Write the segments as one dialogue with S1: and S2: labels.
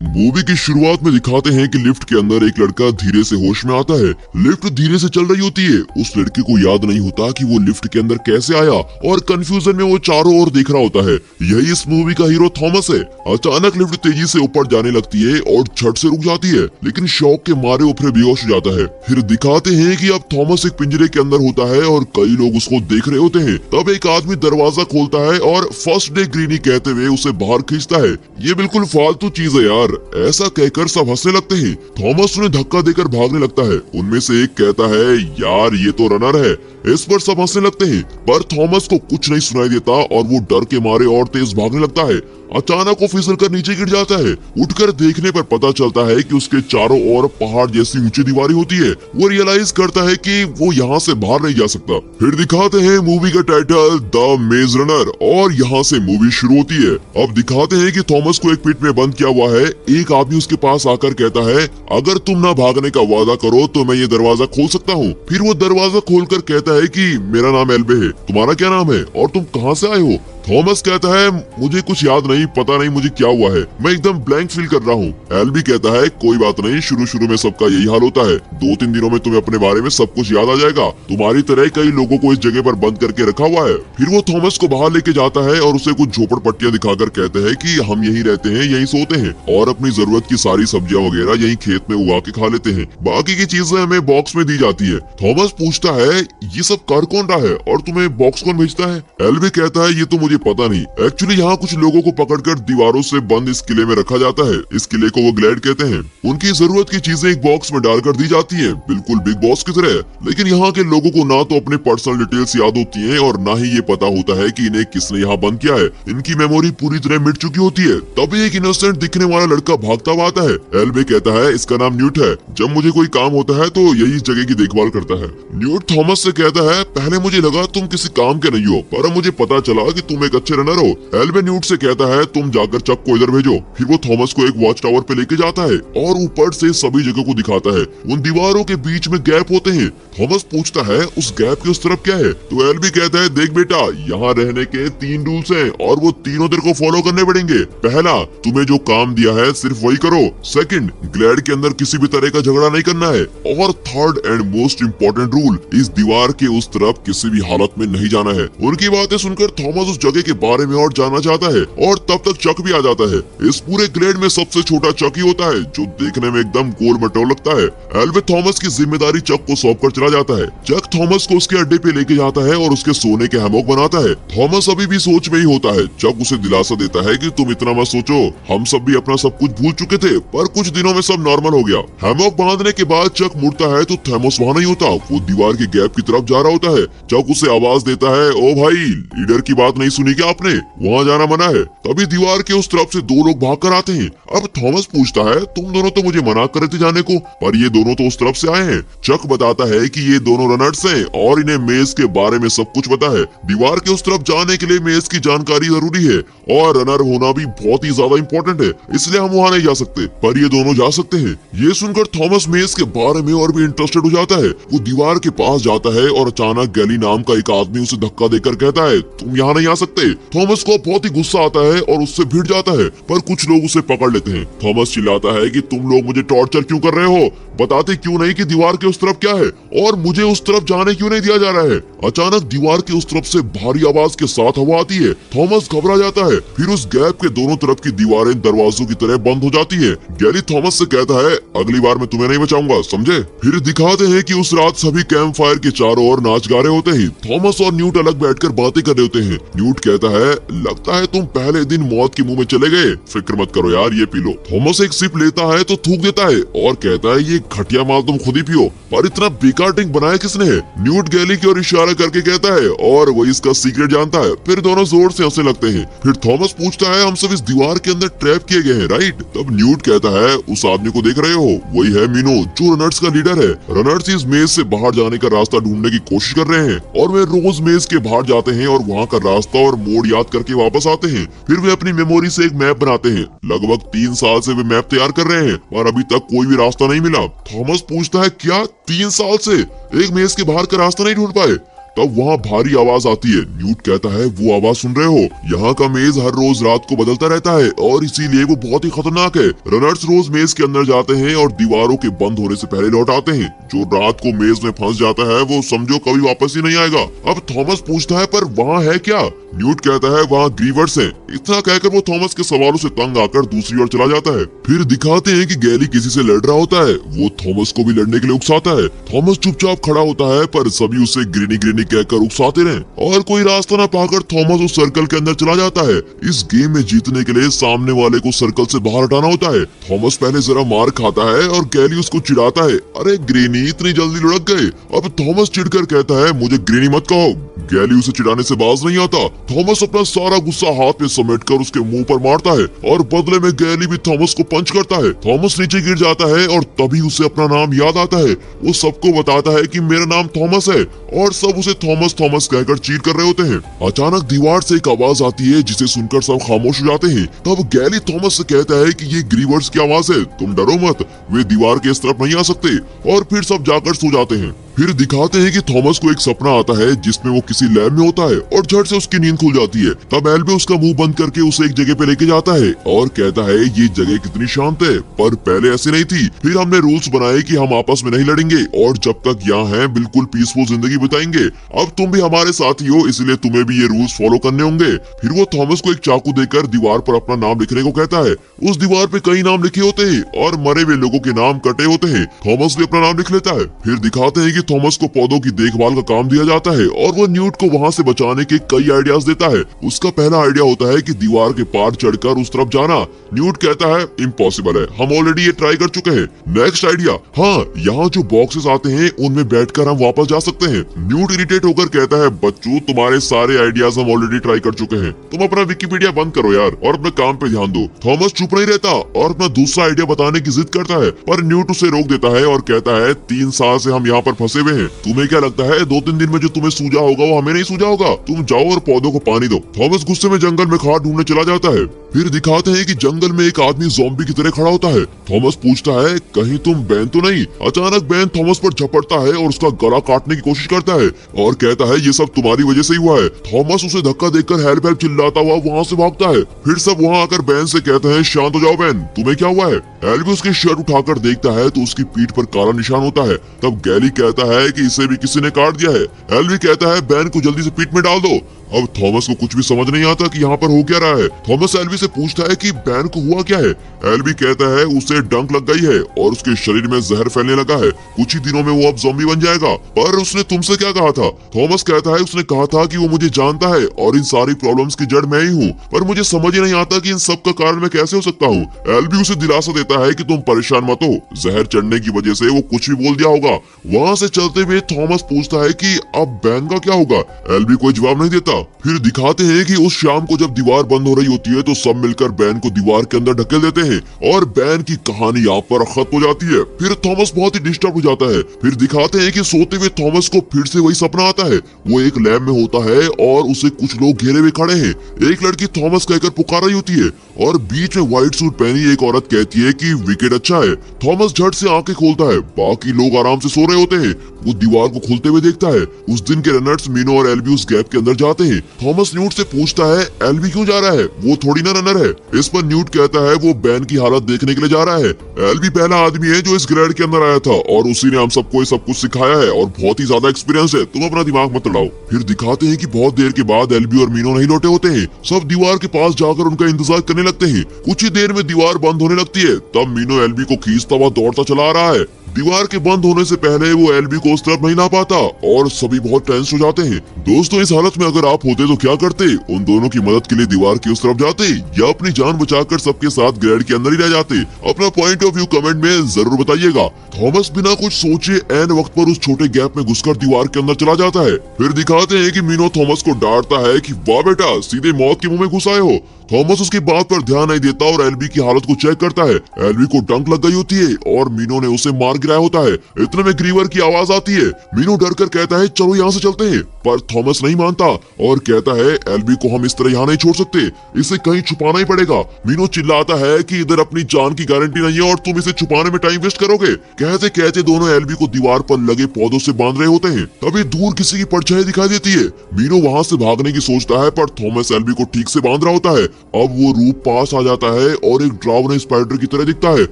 S1: Movie की शुरुआत में दिखाते हैं कि लिफ्ट के अंदर एक लड़का धीरे से होश में आता है। लिफ्ट धीरे से चल रही होती है। उस लड़के को याद नहीं होता कि वो लिफ्ट के अंदर कैसे आया और कंफ्यूजन में वो चारों ओर देख रहा होता है। यही इस मूवी का हीरो थॉमस है। अचानक लिफ्ट तेजी से ऊपर जाने लगती है और झट से रुक जाती है, लेकिन शॉक के मारे वो फिर बेहोश हो जाता है। फिर दिखाते हैं कि अब थॉमस एक पिंजरे के अंदर होता है और कई लोग उसको देख रहे होते हैं। तब एक आदमी दरवाजा खोलता है और फर्स्ट डे ग्रीनी कहते हुए उसे बाहर खींचता है। ये बिल्कुल फालतू चीज है यार, ऐसा कहकर सब हंसने लगते हैं। थॉमस उन्हें धक्का देकर भागने लगता है। उनमें से एक कहता है, यार ये तो रनर है। इस पर सब हंसने लगते हैं, पर थॉमस को कुछ नहीं सुनाई देता और वो डर के मारे और तेज भागने लगता है। अचानक वो फिसल कर नीचे गिर जाता है। उठकर देखने पर पता चलता है कि उसके चारों ओर पहाड़ जैसी ऊंची दीवारें होती है। वो रियलाइज करता है कि वो यहाँ से बाहर नहीं जा सकता। फिर दिखाते हैं मूवी का टाइटल द मेज रनर और यहाँ से मूवी शुरू होती है। अब दिखाते हैं कि थॉमस को एक पिट में बंद किया हुआ है। एक आदमी उसके पास आकर कहता है, अगर तुम ना भागने का वादा करो तो मैं ये दरवाजा खोल सकता हूँ। फिर वो दरवाजा खोलकर कहता है कि मेरा नाम एल्बे है, तुम्हारा क्या नाम है और तुम कहाँ से आए हो? थॉमस कहता है, मुझे कुछ याद नहीं, पता नहीं मुझे क्या हुआ है, मैं एकदम ब्लैंक फील कर रहा हूँ। एल्बी कहता है, कोई बात नहीं, शुरू में सबका यही हाल होता है। 2-3 दिनों में तुम्हें अपने बारे में सब कुछ याद आ जाएगा। तुम्हारी तरह कई लोगों को इस जगह पर बंद करके रखा हुआ है। फिर वो थॉमस को बाहर लेके जाता है और उसे कुछ झोपड़पट्टियां दिखाकर कहते हैं कि हम यहीं रहते हैं, यहीं सोते हैं और अपनी जरूरत की सारी सब्जियां वगैरह यहीं खेत में उगा के खा लेते हैं। बाकी की चीजें हमें बॉक्स में दी जाती है। थॉमस पूछता है, ये सब कर कौन रहा है और तुम्हें बॉक्स कौन भेजता है? एल्बी कहता है, ये तो मुझे पता नहीं। एक्चुअली यहाँ कुछ लोगों को पकड़कर दीवारों से बंद इस किले में रखा जाता है। इस किले को वो ग्लैड कहते हैं। उनकी जरूरत की चीजें एक बॉक्स में डालकर दी जाती हैं, बिल्कुल बिग बॉस की तरह। लेकिन यहाँ के लोगों को ना तो अपने पर्सनल डिटेल्स याद होती हैं और ना ही ये पता होता है कि इन्हें किसने यहाँ बंद किया है। इनकी मेमोरी पूरी तरह मिट चुकी होती है। तभी एक इनोसेंट दिखने वाला लड़का भागता हुआ आता है। एल्बे कहता है, इसका नाम न्यूट है। जब मुझे कोई काम होता है तो यही इस जगह की देखभाल करता है। न्यूट थॉमस से कहता है, पहले मुझे लगा तुम किसी काम के नहीं हो, पर अब मुझे पता चला कि तुम एक अच्छे रनर हो। एल्बे न्यूट से कहता है, तुम जाकर चक को इधर भेजो। फिर वो थॉमस को एक वॉच टावर पे लेके जाता है और ऊपर से सभी जगह को दिखाता है। उन दीवारों के बीच में गैप होते हैं। थॉमस पूछता है, उस गैप के उस तरफ क्या है? तो एल्बी कहता है, देख बेटा, यहाँ रहने के 3 रूल्स हैं और वो तीनों तेरे को फॉलो करने पड़ेंगे। पहला, तुम्हें जो काम दिया है सिर्फ वही करो। सेकंड, ग्लैड के अंदर किसी भी तरह का झगड़ा नहीं करना है। और third and most important rule, इस दीवार के उस तरफ किसी भी हालत में नहीं जाना है। उनकी बातें सुनकर थॉमस उस जगह के बारे में और जानना चाहता है और तब तक चक भी आ जाता है। इस पूरे ग्लेड में सबसे छोटा चक ही होता है, जो देखने में एकदम गोल मटोल लगता है। एल्बे थॉमस की जिम्मेदारी चक को सौंप कर चला जाता है। चक थॉमस को उसके अड्डे पे लेके जाता है और उसके सोने के हैमॉक बनाता है। थॉमस अभी भी सोच में ही होता है। चक उसे दिलासा देता है कि तुम इतना मत सोचो, हम सब भी अपना सब कुछ भूल चुके थे, पर कुछ दिनों में सब नॉर्मल हो गया। हैमॉक बांधने के बाद चक मुड़ता है तो थॉमस वहाँ नहीं होता, वो दीवार के गैप की तरफ जा रहा होता है। चक उसे आवाज देता है, ओ भाई, लीडर की बात नहीं सुनी क्या आपने? वहाँ जाना मना है। तभी दीवार के उस तरफ से 2 लोग भागकर आते हैं। अब थॉमस पूछता है, तुम दोनों तो मुझे मना कर रहे थे जाने को, पर ये दोनों तो उस तरफ से आए हैं। चक बताता है कि ये दोनों रनर्स हैं और इन्हें मेज के बारे में सब कुछ पता है। दीवार के उस तरफ जाने के लिए मेज की जानकारी जरूरी है और रनर होना भी बहुत ही ज्यादा इम्पोर्टेंट है, इसलिए हम वहाँ नहीं जा सकते, पर ये दोनों जा सकते हैं। ये सुनकर थॉमस मेज के बारे में और भी इंटरेस्टेड हो जाता है। वो दीवार के पास जाता है और अचानक गैली नाम का एक आदमी उसे धक्का देकर कहता है, तुम यहाँ नहीं आ सकते। थॉमस को बहुत ही गुस्सा आता है और उससे भिड़ जाता है, पर कुछ लोग उसे पकड़ लेते हैं। थॉमस चिल्लाता है कि तुम लोग मुझे टॉर्चर क्यों कर रहे हो? बताते क्यों नहीं कि दीवार के उस तरफ क्या है और मुझे उस तरफ जाने क्यों नहीं दिया जा रहा है? अचानक दीवार के उस तरफ से भारी आवाज के साथ हवा आती है। थॉमस घबरा जाता है। फिर उस गैप के दोनों तरफ की दीवारें दरवाजों की तरह बंद हो जाती है। गैरी थॉमस से कहता है, अगली बार मैं तुम्हें नहीं बचाऊंगा, समझे? फिर दिखाते हैं कि उस रात सभी कैंप फायर के चारों ओर नाच गा रहे होते हैं। थॉमस और न्यूट अलग बैठकर बातें कर रहे होते हैं। न्यूट कहता है, लगता है तुम पहले दिन मौत के मुंह में चले गए। फिक्र मत करो यार, ये पी लो। थॉमस एक सिप लेता है तो थूक देता है और कहता है, ये घटिया माल तुम खुद ही पियो, पर इतना बेकार ड्रिंक बनाया किसने है? न्यूट गैली की ओर इशारा करके कहता है और वो इसका सीक्रेट जानता है। फिर दोनों जोर से हंसने लगते हैं। फिर थॉमस पूछता है, हम सब इस दीवार के अंदर ट्रैप किए गए हैं, राइट? तब न्यूट कहता है, उस आदमी को देख रहे हो, वही है मीनो, जो रनर्स का लीडर है। रनर्स इस मेज से बाहर जाने का रास्ता ढूंढने की कोशिश कर रहे हैं और वे रोज मेज के बाहर जाते हैं और वहाँ का रास्ता और मोड़ याद करके वापस आते हैं। फिर वे अपनी मेमोरी से एक मैप बनाते हैं। लगभग 3 साल से वे मैप तैयार कर रहे हैं और अभी तक कोई भी रास्ता नहीं मिला। थॉमस पूछता है, क्या 3 साल से एक मेज के बाहर का रास्ता नहीं ढूंढ पाए? तब वहाँ भारी आवाज आती है। न्यूट कहता है वो आवाज सुन रहे हो, यहाँ का मेज हर रोज रात को बदलता रहता है और इसीलिए वो बहुत ही खतरनाक है। रनर्स रोज मेज के अंदर जाते हैं और दीवारों के बंद होने से पहले लौट आते हैं। जो रात को मेज में फंस जाता है वो समझो कभी वापस ही नहीं आएगा। अब थॉमस पूछता है पर वहाँ है क्या? न्यूट कहता है वहाँ ग्रीवर्स हैं। इतना कहकर वो थॉमस के सवालों से तंग आकर दूसरी ओर चला जाता है। फिर दिखाते हैं कि गैली किसी से लड़ रहा होता है। वो थॉमस को भी लड़ने के लिए उकसाता है। थॉमस चुपचाप खड़ा होता है पर सभी उसे ग्रीनी ग्रीनी कहकर उकसाते रहे और कोई रास्ता न पाकर थॉमस उस सर्कल के अंदर चला जाता है। इस गेम में जीतने के लिए सामने वाले को सर्कल से बाहर हटाना होता है। थॉमस पहले जरा मार खाता है और गैली उसको चिढ़ाता है, अरे ग्रीनी इतनी जल्दी लुढ़क गए। अब थॉमस चिढ़कर कहता है मुझे ग्रीनी मत कहो। गैली उसे चिढ़ाने से बाज नहीं आता। थॉमस अपना सारा गुस्सा हाथ में समेटकर उसके मुंह पर मारता है और बदले में गैली भी थॉमस को पंच करता है। थॉमस नीचे गिर जाता है और तभी उसे अपना नाम याद आता है। वो सबको बताता है कि मेरा नाम थॉमस है और सब उसे थॉमस थॉमस कहकर चीट कर रहे होते हैं। अचानक दीवार से एक आवाज आती है जिसे सुनकर सब खामोश हो जाते हैं। तब गैली थॉमस से कहता है कि ये ग्रीवर्स की आवाज है, तुम डरो मत, वे दीवार के इस तरफ नहीं आ सकते। और फिर सब जाकर सो जाते हैं। फिर दिखाते हैं कि थॉमस को एक सपना आता है जिसमें वो किसी लैब में होता है और झट से उसकी नींद खुल जाती है। तब एल्बे उसका मुंह बंद करके उसे एक जगह पे लेके जाता है और कहता है ये जगह कितनी शांत है, पर पहले ऐसी नहीं थी। फिर हमने रूल्स बनाए कि हम आपस में नहीं लड़ेंगे और जब तक यहाँ हैं बिल्कुल पीसफुल जिंदगी बिताएंगे। अब तुम भी हमारे साथी हो इसलिए तुम्हें भी ये रूल्स फॉलो करने होंगे। फिर वो थॉमस को एक चाकू देकर दीवार पर अपना नाम लिखने को कहता है। उस दीवार पे कई नाम लिखे होते हैं और मरे हुए लोगों के नाम कटे होते हैं। थॉमस भी अपना नाम लिख लेता है। फिर दिखाते हैं कि थॉमस को पौधों की देखभाल का काम दिया जाता है और वो न्यूट को वहाँ से बचाने के कई आइडियाज देता है। उसका पहला आइडिया होता है कि दीवार के पार चढ़कर उस तरफ जाना। न्यूट कहता है इम्पॉसिबल है, हम ऑलरेडी ये ट्राई कर चुके हैं। नेक्स्ट आइडिया, हाँ यहाँ जो बॉक्सेस आते हैं उनमें बैठकर हम वापस जा सकते हैं। न्यूट इरिटेट होकर कहता है बच्चों तुम्हारे सारे आइडियाज हम ऑलरेडी ट्राई कर चुके हैं, तुम अपना विकिपीडिया बंद करो यार और अपने काम पे ध्यान दो। थॉमस चुप नहीं रहता और अपना दूसरा आइडिया बताने की जिद करता है पर न्यूट उसे रोक देता है और कहता है 3 साल से हम यहाँ पर फंसे हुए हैं, तुम्हें क्या लगता है 2-3 दिन में जो तुम्हें सूझा होगा वो हमें नहीं सूझा होगा, तुम जाओ और पौधों को पानी दो। थॉमस गुस्से में जंगल में खाद ढूंढने चला जाता है। फिर दिखाते हैं कि जंगल में एक आदमी ज़ॉम्बी की तरह खड़ा होता है। थॉमस पूछता है कहीं तुम बैन तो नहीं? अचानक बैन थॉमस पर झपटता है और उसका गला काटने की कोशिश करता है और कहता है ये सब तुम्हारी वजह से ही हुआ है। थॉमस उसे धक्का देकर हेल्प हेल्प चिल्लाता हुआ वहाँ से भागता है। फिर सब वहाँ आकर बैन से कहते हैं शांत हो जाओ बैन, तुम्हें क्या हुआ है? एल्बी उसकी शर्ट उठाकर देखता है तो उसकी पीठ पर काला निशान होता है। तब गैली कहता है कि इसे भी किसी ने काट दिया है। एल्बी कहता है बैन को जल्दी से पीठ में डाल दो। अब थॉमस को कुछ भी समझ नहीं आता कि यहाँ पर हो क्या रहा है। थॉमस एल्बी से पूछता है कि बैन को हुआ क्या है। एल्बी कहता है उसे डंक लग गई है और उसके शरीर में जहर फैलने लगा है, कुछ ही दिनों में वो अब ज़ॉम्बी बन जाएगा। पर उसने तुमसे क्या कहा था? थॉमस कहता है उसने कहा था कि वो मुझे जानता है और इन सारी प्रॉब्लम्स की जड़ मैं ही हूँ, पर मुझे समझ ही नहीं आता कि इन सब का कारण मैं कैसे हो सकता हूँ। एल्बी उसे दिलासा देता है कि तुम परेशान मत हो, जहर चढ़ने की वजह से वो कुछ भी बोल दिया होगा। वहाँ से चलते हुए थॉमस पूछता है कि अब बैन का क्या होगा? एल्बी कोई जवाब नहीं देता। फिर दिखाते हैं कि उस शाम को जब दीवार बंद हो रही होती है तो सब मिलकर बैन को दीवार के अंदर ढकेल देते हैं और बैन की कहानी यहाँ पर खत्म हो जाती है। फिर थॉमस बहुत ही डिस्टर्ब हो जाता है। फिर दिखाते हैं कि सोते हुए थॉमस को फिर से वही सपना आता है। वो एक लैब में होता है और उसे कुछ लोग घेरे हुए खड़े हैं। एक लड़की थॉमस कहकर पुकार रही होती है और बीच में व्हाइट सूट पहनी एक औरत कहती है कि विकेट अच्छा है। थॉमस झट से आंखें खोलता है, बाकी लोग आराम से सो रहे होते हैं। वो दीवार को खुलते हुए देखता है। उस दिन के रनर्स मीनो और एल्बी उस गैप के अंदर जाते हैं। थॉमस न्यूट से पूछता है एल्बी क्यों जा रहा है, वो थोड़ी ना रनर है। इस पर न्यूट कहता है वो बैन की हालत देखने के लिए जा रहा है। एल्बी पहला आदमी है जो इस ग्रेड के अंदर आया था और उसी ने हम सबको सब कुछ सिखाया है और बहुत ही ज्यादा एक्सपीरियंस है, तुम अपना दिमाग मत लड़ाओ। फिर दिखाते हैं कि बहुत देर के बाद एल्बी और मीनो नहीं लौटे होते हैं। सब दीवार के पास जाकर उनका इंतजार करने लगते हैं। कुछ ही देर में दीवार बंद होने लगती है। तब मीनो एल्बी को खींचता हुआ दौड़ता चला आ रहा है। दीवार के बंद होने से पहले वो एल्बी को उस तरफ नहीं ला पाता और सभी बहुत टेंस हो जाते हैं। दोस्तों इस हालत में अगर आप होते तो क्या करते? उन दोनों की मदद के लिए दीवार की उस तरफ जाते या अपनी जान बचाकर सबके साथ ग्रेड के अंदर ही रह जाते? अपना पॉइंट ऑफ व्यू कमेंट में जरूर बताइएगा। थॉमस बिना कुछ सोचे एन वक्त पर उस छोटे गैप में घुसकर दीवार के अंदर चला जाता है। फिर दिखाते हैं कि मीनो थॉमस को डांटता है कि वाह बेटा सीधे मौत के मुंह में घुस आए हो, थॉमस उसकी बात पर ध्यान नहीं देता और एल्बी की हालत को चेक करता है। एल्बी को डंक लग गई होती है और मीनो ने उसे मार गिराया होता है। इतने में ग्रीवर की आवाज आती है। मीनो डर कर कहता है चलो यहाँ से चलते हैं, पर थॉमस नहीं मानता और कहता है एल्बी को हम इस तरह यहाँ नहीं छोड़ सकते, इसे कहीं छुपाना ही पड़ेगा। मीनो चिल्लाता है कि इधर अपनी जान की गारंटी नहीं है और तुम इसे छुपाने में टाइम वेस्ट करोगे। कहते कहते दोनों एल्बी को दीवार पर लगे पौधों से बांध रहे होते हैं। तभी दूर किसी की परछाई दिखाई देती है। मीनो वहाँ से भागने की सोचता है, पर थॉमस एल्बी को ठीक से बांध रहा होता है। अब वो रूप पास आ जाता है और एक ड्रावने स्पाइडर की तरह दिखता है।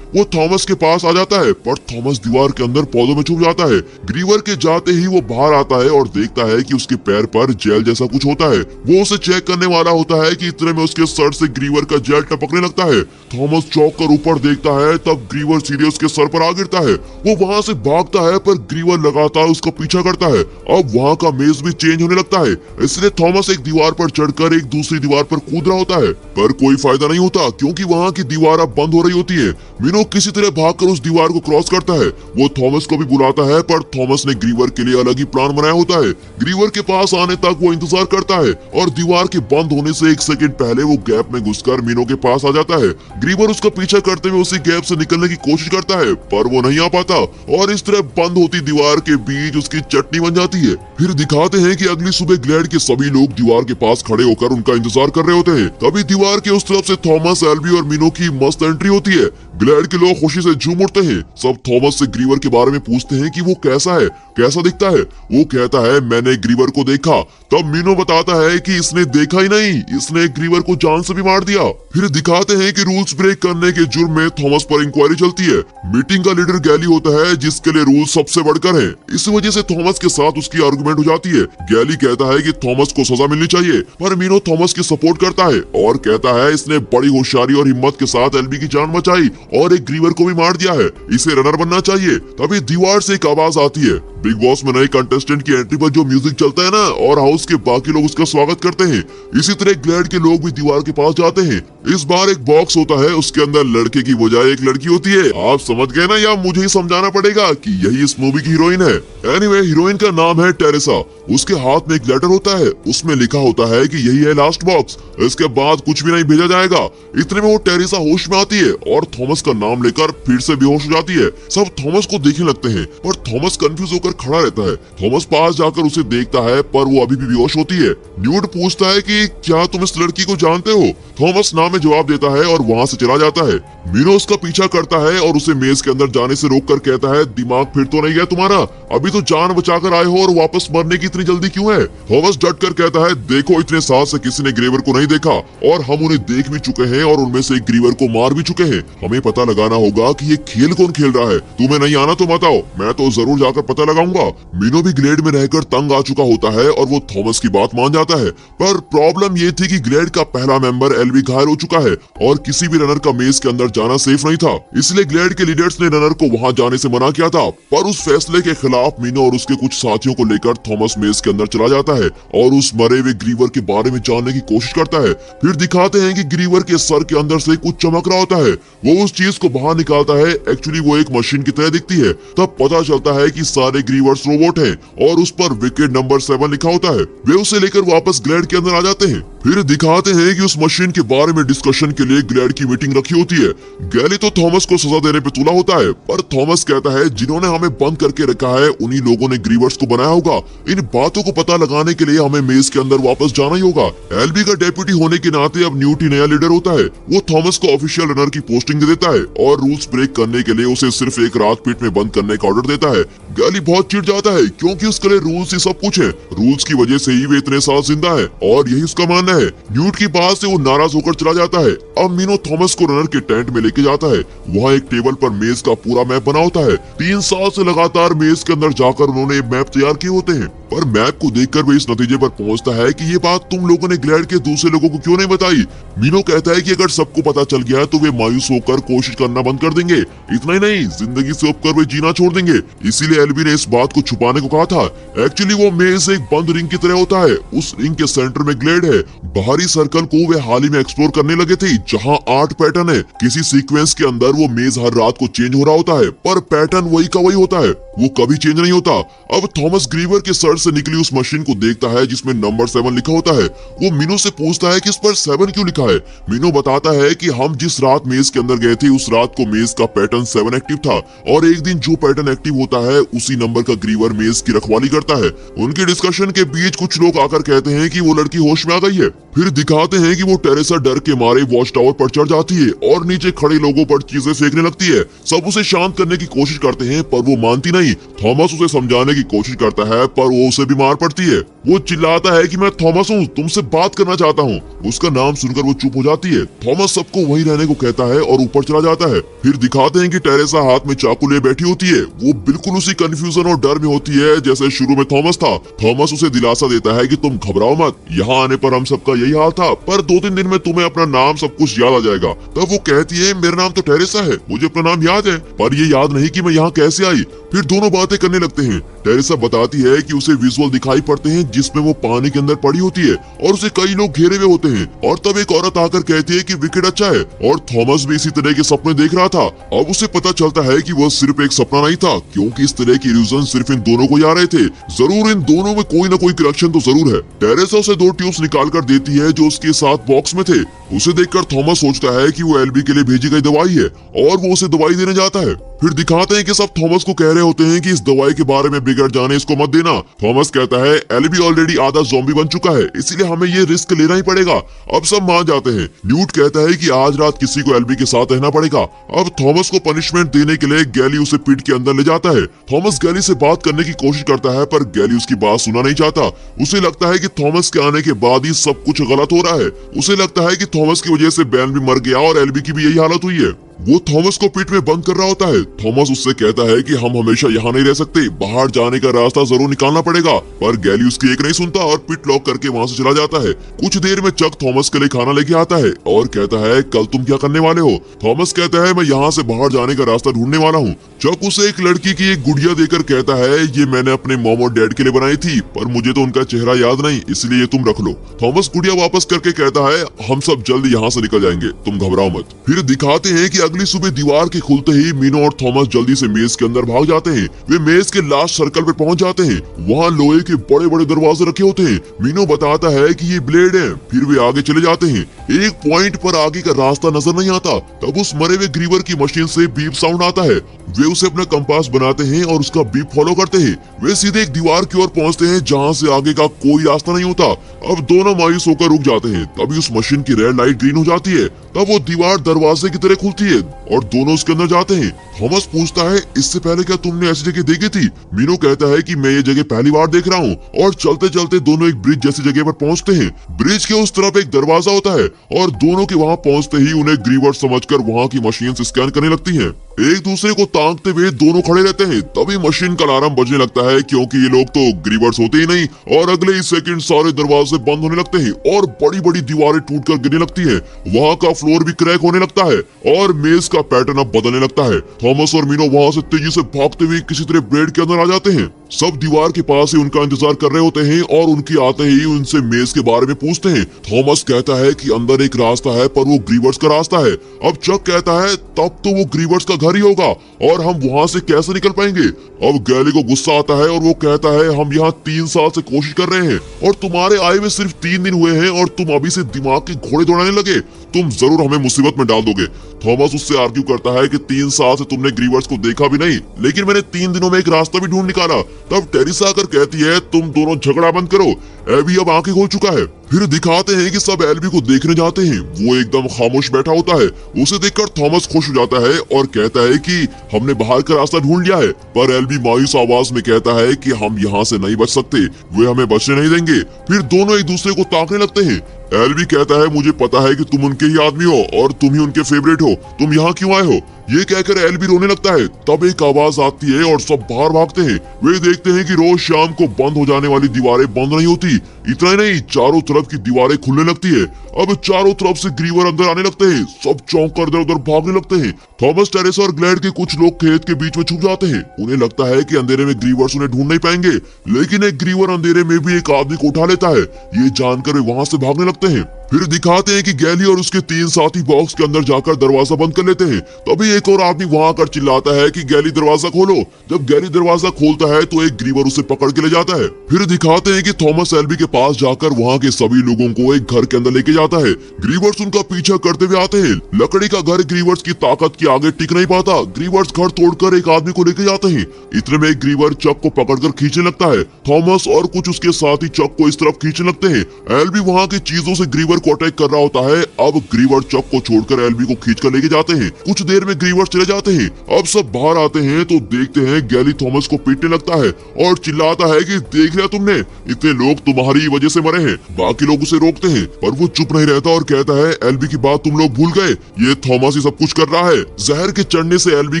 S1: वो थॉमस के पास आ जाता है, पर थॉमस दीवार के अंदर पौधों में छुप जाता है। ग्रीवर के जाते ही वो बाहर आता है और देखता है कि उसके पैर पर जेल जैसा कुछ होता है। वो उसे चेक करने वाला होता है कि इतने में उसके सर से ग्रीवर का जेल टपकने लगता है। थॉमस चौंक कर ऊपर देखता है, तब ग्रीवर सीधे उसके सर पर आ गिरता है। वो वहाँ से भागता है, पर ग्रीवर लगातार उसका पीछा करता है। अब वहाँ का मेज भी चेंज होने लगता है, इसलिए थॉमस एक दीवार पर चढ़कर एक दूसरी दीवार पर कूद रहा होता है, पर कोई फायदा नहीं होता क्योंकि वहाँ की दीवार अब बंद हो रही होती है। मीनो किसी तरह भागकर उस दीवार को क्रॉस करता है। वो थॉमस को भी बुलाता है, पर थॉमस ने ग्रीवर के लिए अलग ही प्लान बनाया होता है। ग्रीवर के पास आने तक वो इंतजार करता है और दीवार के बंद होने से 1 सेकंड पहले वो गैप में घुसकर मीनो के पास आ जाता है। ग्रीवर उसका पीछा करते हुए उसी गैप से निकलने की कोशिश करता है, पर वो नहीं आ पाता और इस तरह बंद होती दीवार के बीच उसकी चटनी बन जाती है। फिर दिखाते हैं कि अगली सुबह ग्लैड के सभी लोग दीवार के पास खड़े होकर उनका इंतजार कर रहे होते हैं। तभी दीवार के उस तरफ से थॉमस, एल्बी और मीनो की मस्त एंट्री होती है। ग्लैड के लोग खुशी से झूम उठते हैं। सब थॉमस से ग्रीवर के बारे में पूछते हैं कि वो कैसा है, कैसा दिखता है। वो कहता है मैंने ग्रीवर को देखा। तब मीनो बताता है कि इसने देखा ही नहीं, इसने ग्रीवर को जान से भी मार दिया। फिर दिखाते हैं कि रूल्स ब्रेक करने के जुर्म में थॉमस पर इंक्वायरी चलती है। मीटिंग का लीडर गैली होता है, जिसके लिए रूल सबसे बढ़कर है। इस वजह से थॉमस के साथ उसकी आर्गुमेंट हो जाती है। गैली कहता है कि थॉमस को सजा मिलनी चाहिए, पर मीनो थॉमस की सपोर्ट करता है और कहता है इसने बड़ी होशियारी और हिम्मत के साथ एल्बी की जान बचाई और एक ग्रीवर को भी मार दिया है, इसे रनर बनना चाहिए। तभी दीवार से एक आवाज आती है। बिग बॉस में नए कंटेस्टेंट की एंट्री पर जो म्यूजिक चलता है ना, और हाउस के बाकी लोग उसका स्वागत करते हैं। इसी तरह ग्लैड के लोग भी दीवार के पास जाते हैं। इस बार एक बॉक्स होता है, उसके अंदर लड़के की बजाय एक लड़की होती है। आप समझ गए ना, या मुझे ही समझाना पड़ेगा कि यही इस मूवी की हीरोइन है। एनीवे, हीरोइन का नाम है टेरेसा। उसके हाथ में एक लेटर होता है, उसमें लिखा होता है कि यही है लास्ट बॉक्स, इसके बाद कुछ भी नहीं भेजा जाएगा। इतने में वो टेरेसा होश में आती है और थॉमस का नाम लेकर फिर से बेहोश हो जाती है। सब थॉमस को देखने लगते हैं, पर थॉमस कंफ्यूज होकर खड़ा रहता है। थॉमस पास जाकर उसे देखता है, पर वो अभी भी बेहोश होती है। न्यूड पूछता है कि क्या तुम इस लड़की को जानते हो? थॉमस ना में जवाब देता है और वहाँ से चला जाता है। मीनो उसका पीछा करता है और उसे मेज के अंदर जाने से रोककर कहता है दिमाग फिर तो नहीं गया तुम्हारा? अभी तो जान बचाकर आए हो और वापस मरने की इतनी जल्दी क्यों है? थॉमस डट कर कहता है देखो, इतने साल से किसी ने ग्रीवर को नहीं देखा और हम उन्हें देख भी चुके हैं और उनमें से एक ग्रीवर को मार भी चुके हैं। हमें पता लगाना होगा कि ये खेल कौन खेल रहा है। तुम्हें नहीं आना तो बताओ, मैं तो जरूर जाकर पता लगाऊंगा। मीनो भी ग्लेड में रहकर तंग आ चुका होता है और वो थॉमस की बात मान जाता है, पर प्रॉब्लम ये थी कि ग्लेड का पहला मेंबर एल्बी घायल हो चुका है और किसी भी रनर का मेज के अंदर जाना सेफ नहीं था। इसलिए ग्लेड के लीडर्स ने रनर को वहां जाने से मना किया था, पर उस फैसले के खिलाफ मीनो और उसके कुछ साथियों को लेकर थॉमस मेज के अंदर चला जाता है और उस मरे हुए ग्रीवर के बारे में जानने की कोशिश करता है। फिर दिखाते हैं कि ग्रीवर के सर के अंदर से कुछ चमक रहा होता है। वो उस चीज को बाहर निकालता है, एक्चुअली वो एक मशीन की तरह दिखती है। तब पता चलता है कि सारे ग्रीवर्स रोबोट हैं और उस पर विकेट नंबर 7 लिखा होता है। वे उसे लेकर वापस ग्लैड के अंदर आ जाते हैं। फिर दिखाते हैं कि उस मशीन के बारे में डिस्कशन के लिए ग्लैड की मीटिंग रखी होती है। गैली तो थॉमस को सजा देने पे तुला होता है, पर थॉमस कहता है जिन्होंने हमें बंद करके रखा है उन्हीं लोगों ने ग्रीवर्स को बनाया होगा। इन बातों को पता लगाने के लिए हमें मेज के अंदर वापस जाना ही होगा। एल्बी का डेप्यूटी होने के नाते अब न्यूट ही नया लीडर होता है। वो थॉमस को ऑफिशियल रनर की पोस्टिंग दे देता है और रूल्स ब्रेक करने के लिए उसे सिर्फ एक रात पीठ में बंद करने का ऑर्डर देता है। गैली बहुत चिढ़ जाता है क्योंकि उसके लिए रूल्स ही सब कुछ है। रूल्स की वजह से ही वे इतने साल जिंदा है और यही उसका मानना है। न्यूट की बात से वो नाराज होकर चला जाता है। अब मीनो थॉमस को रनर के टेंट में लेके जाता है। वहाँ एक टेबल पर मेज का पूरा मैप बना होता है। 3 साल से लगातार मेज के अंदर जाकर उन्होंने मैप तैयार किए होते हैं, पर मैप को देखकर वो इस नतीजे पर पहुंचता है कि ये बात तुम लोगों ने ग्लैड के दूसरे लोगों को क्यों नहीं बताई। मीनो कहता है कि अगर सबको पता चल गया तो वे मायूस होकर कोशिश करना बंद कर देंगे। इतना ही नहीं, जिंदगी से उपकर वे जीना छोड़ देंगे। इसीलिए एल्बी ने इस बात को छुपाने को कहा था। एक्चुअली वो मेज एक बंद रिंग की तरह होता है। उस रिंग के सेंटर में ग्लैड है। बाहरी सर्कल को वे हाल ही में एक्सप्लोर करने लगे थे, जहाँ 8 पैटर्न है। किसी सीक्वेंस के अंदर वो मेज हर रात को चेंज हो रहा होता है, पर पैटर्न वही का वही होता है। वो कभी चेंज नहीं होता। अब थॉमस ग्रीवर के सर से निकली उस मशीन को देखता है जिसमें नंबर 7 लिखा होता है। वो मीनो से पूछता है कि इस पर 7 क्यों लिखा है। मीनो बताता है कि हम जिस रात मेज के अंदर गए थे उस रात को मेज का पैटर्न 7 एक्टिव था और एक दिन जो पैटर्न एक्टिव होता है उसी नंबर का ग्रीवर मेज की रखवाली करता है। उनके डिस्कशन के बीच कुछ लोग आकर कहते हैं कि वो लड़की होश में आ गई है। फिर दिखाते हैं कि वो टेरेसा डर के मारे वॉच टावर पर चढ़ जाती है और नीचे खड़े लोगों पर चीजें फेंकने लगती है। सब उसे शांत करने की कोशिश करते हैं पर वो मानती नहीं। थॉमस उसे समझाने की कोशिश करता है पर वो उसे भी मार पड़ती है। वो चिल्लाता है कि मैं थॉमस हूँ, तुमसे बात करना चाहता हूँ। उसका नाम सुनकर वो चुप हो जाती है। थॉमस सबको वहीं रहने को कहता है और ऊपर चला जाता है। फिर दिखाते हैं कि टेरेसा हाथ में चाकू ले बैठी होती है। वो बिल्कुल उसी कंफ्यूजन और डर में होती है जैसे शुरू में थॉमस था। थॉमस उसे दिलासा देता है कि तुम घबराओ मत, यहाँ आने पर हम सबका यही हाल था, पर 2-3 दिन में तुम्हें अपना नाम सब कुछ याद आ जाएगा। तब वो कहती है मेरा नाम तो टेरेसा है, मुझे अपना नाम याद है, पर ये याद नहीं कि मैं यहाँ कैसे आई। फिर दोनों बातें करने लगते हैं। टेरेसा बताती है कि उसे विजुअल दिखाई पड़ते हैं जिसमें वो पानी के अंदर पड़ी होती है और उसे कई लोग घेरे हुए होते हैं। और तब एक औरत आकर कहती है कि विकेट अच्छा है और थॉमस भी इसी तरह के सपने देख रहा था। अब उसे पता चलता है कि वह सिर्फ एक सपना नहीं था, क्योंकि इस तरह की इल्यूजन सिर्फ इन दोनों को ही आ रहे थे। जरूर इन दोनों में कोई ना कोई कनेक्शन तो जरूर है। टेरेसा उसे 2 ट्यूब्स निकाल कर देती है जो उसके साथ बॉक्स में थे। उसे देखकर थॉमस सोचता है कि वो एल्बी के लिए भेजी गई दवाई है और वो उसे दवाई देने जाता है। फिर दिखाते हैं कि सब थॉमस को कह रहे होते हैं कि इस दवाई के बारे में बिगड़ जाने इसको मत देना। थॉमस कहता है एल्बी ऑलरेडी आधा ज़ॉम्बी बन चुका है, इसलिए हमें ये रिस्क लेना ही पड़ेगा। अब सब मान जाते हैं। न्यूट कहता है कि आज रात किसी को एल्बी के साथ रहना पड़ेगा। अब थॉमस को पनिशमेंट देने के लिए गैली उसे पीठ के अंदर ले जाता है। थॉमस गैली से बात करने की कोशिश करता है पर गैली उसकी बात सुनना नहीं चाहता। उसे लगता है कि थॉमस के आने के बाद ही सब कुछ गलत हो रहा है। उसे लगता है कि थॉमस की वजह से बैन भी मर गया और एल्बी की भी यही हालत हुई है। वो थॉमस को पीठ में बंद कर रहा होता है। थॉमस उससे कहता है कि हम हमेशा यहाँ नहीं रह सकते, बाहर जाने का रास्ता जरूर निकालना पड़ेगा, पर गैली उसकी एक नहीं सुनता और पिट लॉक करके वहाँ से चला जाता है। कुछ देर में चक थॉमस के लिए खाना लेके आता है और कहता है कल तुम क्या करने वाले हो। थॉमस कहता है मैं यहाँ से बाहर जाने का रास्ता ढूंढने वाला हूँ। चक उसे एक लड़की की एक गुड़िया देकर कहता है ये मैंने अपने मॉम और डैड के लिए बनाई थी, पर मुझे तो उनका चेहरा याद नहीं, इसलिए ये तुम रख लो। थॉमस गुड़िया वापस करके कहता है हम सब जल्द यहाँ से निकल जाएंगे, तुम घबराओ मत। फिर दिखाते हैं कि अगली सुबह दीवार के खुलते ही मीनो और थॉमस जल्दी से मेज के अंदर भाग जाते हैं। वे मेज के लास्ट सर्कल पे पहुंच जाते हैं। वहाँ लोहे के बड़े बड़े दरवाजे रखे होते हैं। मीनो बताता है कि ये ब्लेड है। फिर वे आगे चले जाते हैं। एक पॉइंट पर आगे का रास्ता नजर नहीं आता। तब उस मरे हुए ग्रीवर की मशीन से बीप साउंड आता है। वे उसे अपना कंपास बनाते हैं और उसका बीप फॉलो करते हैं। वे सीधे एक दीवार की ओर पहुंचते हैं जहाँ से आगे का कोई रास्ता नहीं होता। अब दोनों मायूस होकर रुक जाते हैं। तभी उस मशीन की रेड लाइट ग्रीन हो जाती है। तब वो दीवार दरवाजे की तरह खुलती है और दोनों उसके अंदर जाते हैं। थॉमस पूछता है इससे पहले क्या तुमने ऐसी जगह देखी थी। मीनो कहता है कि मैं ये जगह पहली बार देख रहा हूँ। और चलते चलते दोनों एक ब्रिज जैसी जगह पर पहुँचते हैं। ब्रिज के उस तरफ एक दरवाजा होता है और दोनों के वहाँ पहुँचते ही उन्हें ग्रीवर समझकर वहाँ की मशीन स्कैन करने लगती है। एक दूसरे को ताकते हुए दोनों खड़े रहते हैं। तभी मशीन का अलार्म बजने लगता है, क्योंकि ये लोग तो ग्रीवर्स होते ही नहीं। और अगले ही सेकंड सारे दरवाजे बंद होने लगते हैं और बड़ी बड़ी दीवारें टूटकर गिरने लगती हैं। वहाँ का फ्लोर भी क्रैक होने लगता है और मेज का पैटर्न अब बदलने लगता है। थॉमस और मीनो वहाँ से तेजी से भागते हुए किसी तरह ब्रेड के अंदर आ जाते हैं। सब दीवार के पास ही उनका इंतजार कर रहे होते हैं और उनके आते ही उनसे मेज के बारे में पूछते हैं। थॉमस कहता है कि अंदर एक रास्ता है, पर वो ग्रीवर्स का रास्ता है। अब चक कहता है तब तो वो ग्रीवर्स का घर ही होगा और हम वहाँ से कैसे निकल पाएंगे। अब गैली को गुस्सा आता है और वो कहता है हम यहाँ 3 साल से कोशिश कर रहे हैं और तुम्हारे आए हुए सिर्फ 3 दिन हुए हैं और तुम अभी से दिमाग के घोड़े दौड़ाने लगे। तुम जरूर हमें मुसीबत में डाल दोगे। थॉमस उससे आर्ग्यू करता है कि 3 साल से तुमने ग्रीवर्स को देखा भी नहीं, लेकिन मैंने 3 दिनों में एक रास्ता भी ढूंढ निकाला। तब टेरेसा आकर कहती है तुम दोनों झगड़ा बंद करो, एबी अब आंखें खोल चुका है। फिर दिखाते हैं कि सब एल्बी को देखने जाते हैं। वो एकदम खामोश बैठा होता है। उसे देखकर थॉमस खुश हो जाता है और कहता है कि हमने बाहर का रास्ता ढूंढ लिया है। पर एल्बी मायूस आवाज में कहता है कि हम यहाँ से नहीं बच सकते, वे हमें बचने नहीं देंगे। फिर दोनों एक दूसरे को ताकने लगते हैं। एल्बी कहता है मुझे पता है कि तुम उनके ही आदमी हो और तुम ही उनके फेवरेट हो, तुम यहाँ क्यों आए हो। ये कहकर एल्बी रोने लगता है। तब एक आवाज आती है और सब बाहर भागते हैं। वे देखते हैं कि रोज शाम को बंद हो जाने वाली दीवारें बंद नहीं होती। इतना ही नहीं, चारों तरफ तरफ की दीवारें खुलने लगती है। अब चारों तरफ से ग्रीवर अंदर आने लगते हैं। सब चौंक कर इधर उधर भागने लगते हैं। थॉमस, टेरेसा और ग्लैड के कुछ लोग खेत के बीच में छुप जाते हैं। उन्हें लगता है कि अंधेरे में ग्रीवर्स उन्हें ढूंढ नहीं पाएंगे, लेकिन एक ग्रीवर अंधेरे में भी एक आदमी को उठा लेता है। ये जानकर वे वहां से भागने लगते हैं। फिर दिखाते हैं कि गैली और उसके 3 साथी बॉक्स के अंदर जाकर दरवाजा बंद कर लेते हैं। तभी एक और आदमी वहां आकर चिल्लाता है कि गैली दरवाजा खोलो। जब गैली दरवाजा खोलता है तो एक ग्रीवर उसे पकड़ के ले जाता है। फिर दिखाते हैं कि थॉमस एल्बी के पास जाकर वहां के सभी लोगों को एक घर के अंदर लेके जाता है। ग्रीवर्स उनका पीछा करते हुए आते हैं। लकड़ी का घर ग्रीवर्स की ताकत के आगे टिक नहीं पाता। ग्रीवर्स घर तोड़कर एक आदमी को लेके जाते हैं। इतने में एक ग्रीवर चक को पकड़कर खींचने लगता है। थॉमस और कुछ उसके साथी चक को इस तरफ खींचने लगते हैं। एल्बी वहां की चीजों से ग्रीवर को अटैक कर रहा होता है। अब ग्रीवर चक को छोड़कर एल्बी को खींचकर लेके जाते हैं। कुछ देर में ग्रीवर चले जाते हैं। अब सब बाहर आते हैं तो देखते हैं गैली थॉमस को पीटने लगता है और चिल्लाता है कि देख लिया तुमने, इतने लोग तुम्हारी वजह से मरे हैं। बाकी लोग उसे रोकते हैं पर वो चुप नहीं रहता और कहता है एल्बी की बात तुम लोग भूल गए, ये थॉमस ही सब कुछ कर रहा है। जहर के चढ़ने से एल्बी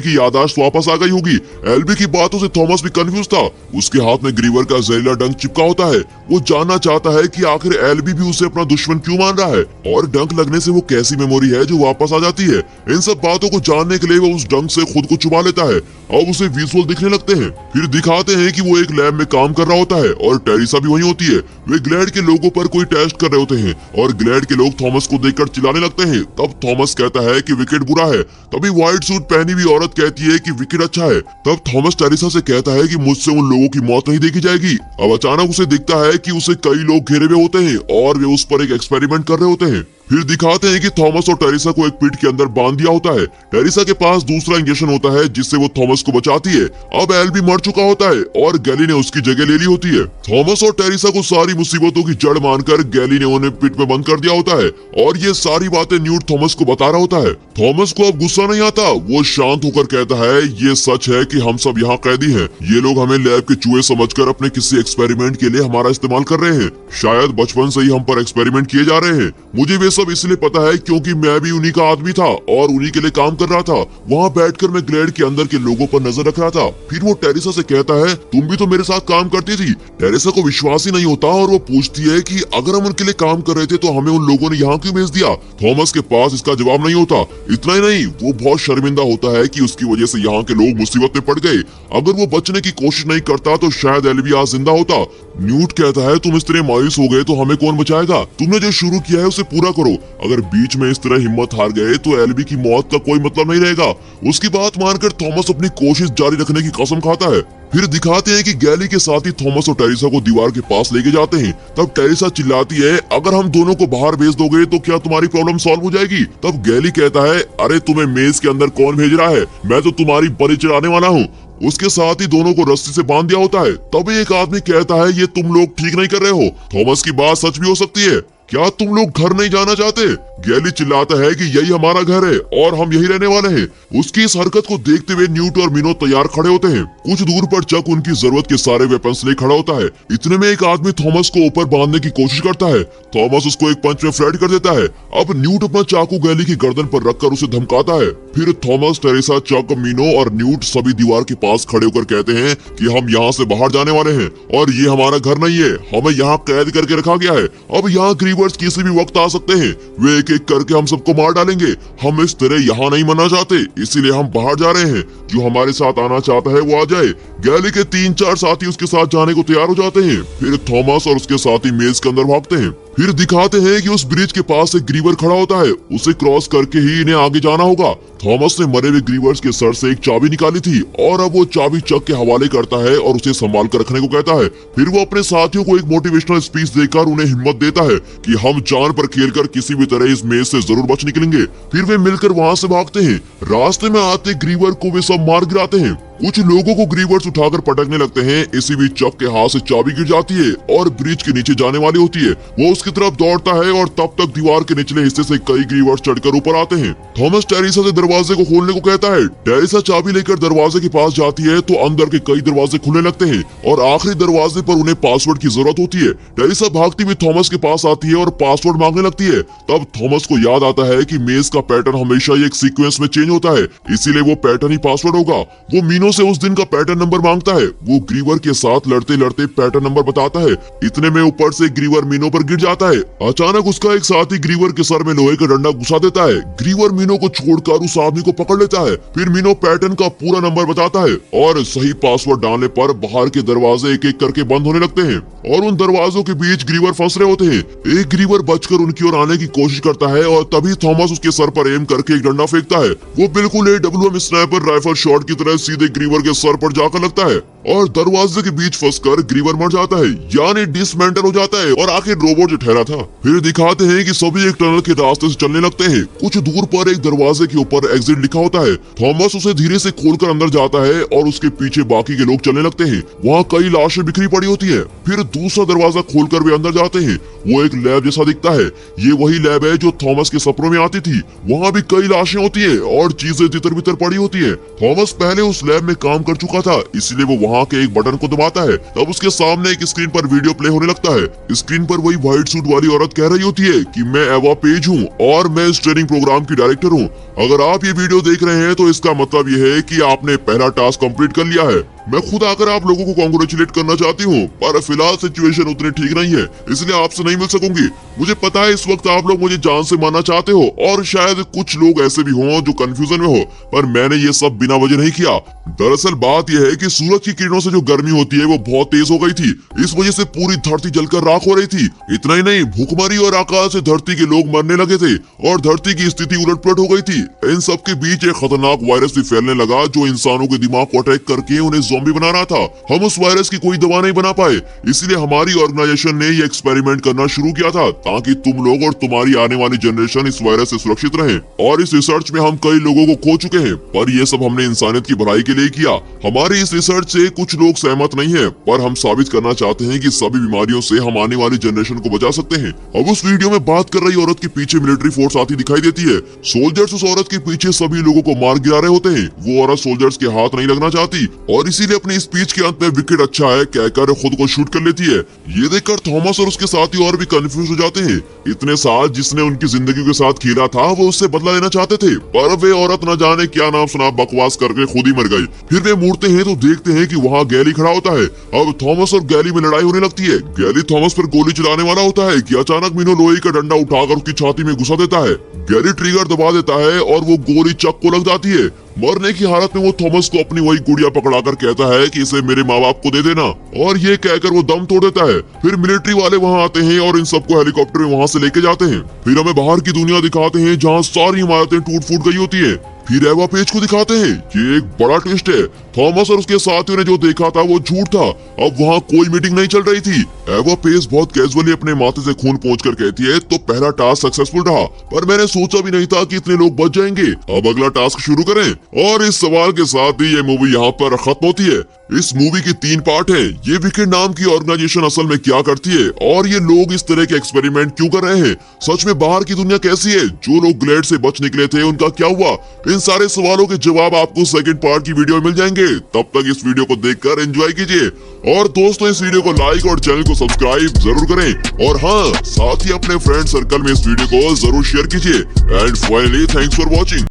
S1: की याददाश्त वापस आ गई होगी। एल्बी की बातों से थॉमस भी कंफ्यूज था। उसके हाथ में ग्रीवर का जहरीला डंक चिपका होता है। वो जानना चाहता है कि आखिर एल्बी भी उसे अपना दुश्मन क्यों मान रहा है और डंक लगने से वो कैसी मेमोरी है जो वापस आ जाती है। इन सब बातों को जानने के लिए वो उस डंक से खुद को छुपा लेता है। अब उसे विजुअल दिखने लगते हैं। फिर दिखाते हैं कि वो एक लैब में काम कर रहा होता है और टेरिसा भी वहीं होती है। वे ग्लैड के लोगों पर कोई टेस्ट कर रहे होते हैं और ग्लैड के लोग थॉमस को देखकर चिल्लाने लगते हैं। तब थॉमस कहता है कि विकेट बुरा है। तभी व्हाइट सूट पहनी हुई औरत कहती है कि विकेट अच्छा है। तब थॉमस टेरिसा से कहता है कि मुझसे उन लोगों की मौत नहीं देखी जाएगी। अब अचानक उसे दिखता है कि उसे कई लोग घेरे हुए होते हैं और वे उस पर एक एक्सपेरिमेंट कर रहे होते हैं। फिर दिखाते हैं कि थॉमस और टेरिसा को एक पिट के अंदर बांध दिया होता है। टेरिसा के पास दूसरा इंजेक्शन होता है जिससे वो थॉमस को बचाती है। अब एल्बी मर चुका होता है और गैली ने उसकी जगह ले ली होती है। थॉमस और टेरिसा को सारी मुसीबतों की जड़ मानकर गैली ने उन्हें पिट में बंद कर दिया होता है और ये सारी बातें न्यूट थॉमस को बता रहा होता है। थॉमस को अब गुस्सा नहीं आता। वो शांत होकर कहता है ये सच है कि हम सब यहाँ कैदी हैं। ये लोग हमें लैब के चूहे समझकर अपने किसी एक्सपेरिमेंट के लिए हमारा इस्तेमाल कर रहे हैं। शायद बचपन से ही हम पर एक्सपेरिमेंट किए जा रहे हैं। मुझे वे सब इसलिए पता है क्योंकि मैं भी उन्हीं का आदमी था और उन्हीं के लिए काम कर रहा था। वहाँ बैठकर मैं ग्लैड के अंदर के लोगों पर नजर रख रहा था। फिर वो टेरिसा से कहता है तुम भी तो मेरे साथ काम करती थी। टेरिसा को विश्वास ही नहीं होता और वो पूछती है कि अगर हम उनके लिए काम कर रहे थे तो हमें उन लोगों ने यहाँ क्यों भेज दिया। थॉमस के पास इसका जवाब नहीं होता। इतना ही नहीं, वो बहुत शर्मिंदा होता है कि उसकी वजह से यहाँ के लोग मुसीबत में पड़ गए। अगर वो बचने की कोशिश नहीं करता तो शायद एल्बी आज जिंदा होता। न्यूट कहता है तुम इस तरह मायूस हो गए तो हमें कौन बचाएगा। तुमने जो शुरू किया है उसे पूरा करो। अगर बीच में इस तरह हिम्मत हार गए तो एल्बी की मौत का कोई मतलब नहीं रहेगा। उसकी बात मानकर थॉमस अपनी कोशिश जारी रखने की कसम खाता है। फिर दिखाते हैं कि गैली के साथी थॉमस और टेरिसा को दीवार के पास लेके जाते हैं। तब टेरिसा चिल्लाती है अगर हम दोनों को बाहर भेज दोगे तो क्या तुम्हारी प्रॉब्लम सॉल्व हो जाएगी। तब गैली कहता है अरे तुम्हें मेज के अंदर कौन भेज रहा है, मैं तो तुम्हारी बलि चढ़ाने वाला हूँ। उसके साथ ही दोनों को रस्सी से बांध दिया होता है। तभी एक आदमी कहता है ये तुम लोग ठीक नहीं कर रहे हो। थॉमस की बात सच भी हो सकती है। क्या तुम लोग घर नहीं जाना चाहते। गैली चिल्लाता है कि यही हमारा घर है और हम यही रहने वाले हैं। उसकी इस हरकत को देखते हुए न्यूट और मिनो तैयार खड़े होते हैं। कुछ दूर पर चक उनकी जरूरत के सारे वेपन्स ले खड़ा होता है। इतने में एक आदमी थॉमस को ऊपर बांधने की कोशिश करता है। थॉमस उसको एक पंच में फ्लैट कर देता है। अब न्यूट अपना चाकू गैली की गर्दन पर रखकर उसे धमकाता है। फिर थॉमस, टेरिसा, चक, मिनो और न्यूट सभी दीवार के पास खड़े होकर कहते हैं कि हम यहाँ से बाहर जाने वाले हैं और ये हमारा घर नहीं है, हमें यहाँ कैद करके रखा गया है। अब यहाँ ग्रीवर्स किसी भी वक्त आ सकते हैं। वे एक एक करके हम सबको मार डालेंगे। हम इस तरह यहाँ नहीं मरना चाहते, इसीलिए हम बाहर जा रहे हैं। जो हमारे साथ आना चाहता है वो आ जाए। गैली के 3-4 साथी उसके साथ जाने को तैयार हो जाते हैं। फिर थॉमस और उसके साथी मेज के अंदर भागते हैं। फिर दिखाते हैं कि उस ब्रिज के पास एक ग्रीवर खड़ा होता है। उसे क्रॉस करके ही इन्हें आगे जाना होगा। थॉमस ने मरे हुए ग्रीवर्स के सर से एक चाबी निकाली थी और अब वो चाबी चक के हवाले करता है और उसे संभाल कर रखने को कहता है। फिर वो अपने साथियों को एक मोटिवेशनल स्पीच देकर उन्हें हिम्मत देता है कि हम जान पर खेलकर किसी भी तरह इस मेज से जरूर बच निकलेंगे। फिर वे मिलकर वहाँ से भागते हैं। रास्ते में आते ग्रीवर को वे सब मार गिराते हैं। कुछ लोगों को ग्रीवर्स उठाकर पटकने लगते हैं। इसी बीच चक के हाथ से चाबी गिर जाती है और ब्रिज के नीचे जाने वाली होती है। वो उसकी तरफ दौड़ता है और तब तक दीवार के निचले हिस्से से कई ग्रीवर्स चढ़कर ऊपर आते हैं। थॉमस टेरिसा से दरवाजे को खोलने को कहता है। टेरिसा चाबी लेकर दरवाजे के पास जाती है तो अंदर के कई दरवाजे खुलने लगते हैं और आखिरी दरवाजे पर उन्हें पासवर्ड की जरूरत होती है। टेरिसा भागती हुई थॉमस के पास आती है और पासवर्ड मांगने लगती है। तब थॉमस को याद आता है कि मेज का पैटर्न हमेशा एक सीक्वेंस में चेंज होता है, इसीलिए वो पैटर्न ही पासवर्ड होगा। वो मीनो से उस दिन का पैटर्न नंबर मांगता है। वो ग्रीवर के साथ लड़ते लड़ते पैटर्न नंबर बताता है। इतने में ऊपर से ग्रीवर मीनो पर गिर जाता आता है। अचानक उसका एक साथी ग्रीवर के सर में लोहे का डंडा घुसा देता है। ग्रीवर मीनो को छोड़कर उस आदमी को पकड़ लेता है। फिर मीनो पैटर्न का पूरा नंबर बताता है और सही पासवर्ड डालने पर बाहर के दरवाजे एक एक करके बंद होने लगते हैं और उन दरवाजों के बीच ग्रीवर फंस रहे होते हैं। एक ग्रीवर बचकर उनकी ओर आने की कोशिश करता है और तभी थॉमस उसके सर पर एम करके एक डंडा फेंकता है। वो बिल्कुल AWM स्नाइपर राइफल शॉट की तरह सीधे ग्रीवर के सर पर जाकर लगता है और दरवाजे के बीच फंसकर ग्रीवर मर जाता है, यानी डिसमेंटल हो जाता है और आखिर रोबोट जो ठहरा था। फिर दिखाते हैं कि सभी एक टनल के रास्ते से चलने लगते हैं। कुछ दूर पर एक दरवाजे के ऊपर एग्जिट लिखा होता है। थॉमस उसे धीरे से खोलकर अंदर जाता है और उसके पीछे बाकी के लोग चलने लगते हैं। वहाँ कई लाशें बिखरी पड़ी होती है। फिर दूसरा दरवाजा खोलकर वे अंदर जाते हैं। वो एक लैब जैसा दिखता है। ये वही लैब है जो थॉमस के सपनों में आती थी। वहाँ भी कई लाशें होती है और चीजें तितर बितर पड़ी होती है। थॉमस पहले उस लैब में काम कर चुका था, इसलिए वो वहाँ के एक बटन को दबाता है। तब उसके सामने एक स्क्रीन पर वीडियो प्ले होने लगता है। स्क्रीन पर वही व्हाइट सूट वाली औरत कह रही होती है कि मैं एवा पेज हूँ और मैं इस ट्रेनिंग प्रोग्राम की डायरेक्टर हूँ। अगर आप ये वीडियो देख रहे हैं तो इसका मतलब ये है कि आपने पहला टास्क कंप्लीट कर लिया है। मैं खुद आकर आप लोगों को कांग्रेचुलेट करना चाहती हूँ, पर फिलहाल सिचुएशन उतनी ठीक नहीं है, इसलिए आपसे नहीं मिल सकूंगी। मुझे पता है इस वक्त आप लोग मुझे जान से मारना चाहते हो और शायद कुछ लोग ऐसे भी हों जो कंफ्यूजन में हो, पर मैंने ये सब बिना वजह नहीं किया। दरअसल बात यह है कि सूरज की किरणों से जो गर्मी होती है वो बहुत तेज हो गई थी। इस वजह से पूरी धरती जलकर राख हो रही थी। इतना ही नहीं, भूखमरी और आकाश से धरती के लोग मरने लगे थे और धरती की स्थिति उलटपलट हो गई थी। इन सब के बीच एक खतरनाक वायरस भी फैलने लगा जो इंसानों के दिमाग को अटैक करके उन्हें ज़ॉम्बी बना रहा था। हम उस वायरस की कोई दवा नहीं बना पाए, इसलिए हमारी ऑर्गेनाइजेशन ने ये एक्सपेरिमेंट करना शुरू किया था ताकि तुम लोग और तुम्हारी आने वाली जनरेशन इस वायरस से सुरक्षित रहे। और इस रिसर्च में हम कई लोगों को खो चुके हैं, पर ये सब हमने इंसानियत की भलाई के लिए किया। हमारी इस रिसर्च से कुछ लोग सहमत नहीं है, पर हम साबित करना चाहते हैं कि सभी बीमारियों से हम आने वाली जनरेशन को बचा सकते हैं। अब उस वीडियो में बात कर रही औरत के पीछे मिलिट्री फोर्स आती दिखाई देती है। सोल्जर्स उस औरत के पीछे सभी लोगों को मार गिरा रहे होते हैं। वो औरत सोल्जर्स के हाथ नहीं लगना चाहती और इसीलिए अपनी स्पीच के अंत में विकेट अच्छा है कहकर खुद को शूट कर लेती है। ये देखकर थॉमस और उसके साथी और भी कंफ्यूज हो जाते हैं। इतने साल जिसने उनकी जिंदगी के साथ खेला था वो उससे बदला लेना चाहते थे, पर वे औरत न जाने क्या नाम सुना बकवास करके खुद ही मर गई। फिर वे मुड़ते हैं तो देखते हैं कि वहाँ गैली खड़ा होता है। अब थॉमस और गैली में लड़ाई होने लगती है। गैली थॉमस पर गोली चलाने वाला होता है कि अचानक मीनो लोहे का डंडा उठाकर उसकी छाती में घुसा देता है। गैली ट्रिगर दबा देता है और वो गोली चक को लग जाती है। मरने की हालत में वो थॉमस को अपनी वही गुड़िया पकड़ाकर कहता है कि इसे मेरे माँ बाप को दे देना, और ये कहकर वो दम तोड़ देता है। फिर मिलिट्री वाले वहाँ आते हैं और इन सबको हेलीकॉप्टर में वहाँ से लेके जाते हैं। फिर हमें बाहर की दुनिया दिखाते हैं जहाँ सारी इमारतें टूट फूट गई होती है। फिर एवा पेज को दिखाते हैं। ये एक बड़ा ट्विस्ट है। थॉमस और उसके साथियों ने जो देखा था वो झूठ था। अब वहाँ कोई मीटिंग नहीं चल रही थी। एवा पेज बहुत कैजुअली अपने माथे से खून पोंछकर कहती है तो पहला टास्क सक्सेसफुल रहा, पर मैंने सोचा भी नहीं था कि इतने लोग बच जाएंगे। अब अगला टास्क शुरू करें। और इस सवाल के साथ ही ये मूवी यहाँ पर खत्म होती है। इस मूवी के 3 पार्ट हैं। ये विकेट नाम की ऑर्गेनाइजेशन असल में क्या करती है और ये लोग इस तरह के एक्सपेरिमेंट क्यों कर रहे हैं, सच में बाहर की दुनिया कैसी है, जो लोग ग्लेड से बच निकले थे उनका क्या हुआ, इन सारे सवालों के जवाब आपको सेकंड पार्ट की वीडियो में मिल जाएंगे। तब तक इस वीडियो को देखकर एंजॉय कीजिए और दोस्तों इस वीडियो को लाइक और चैनल को सब्सक्राइब जरूर करें और हाँ, साथ ही अपने फ्रेंड सर्कल में इस वीडियो को जरूर शेयर कीजिए। And finally thanks for watching.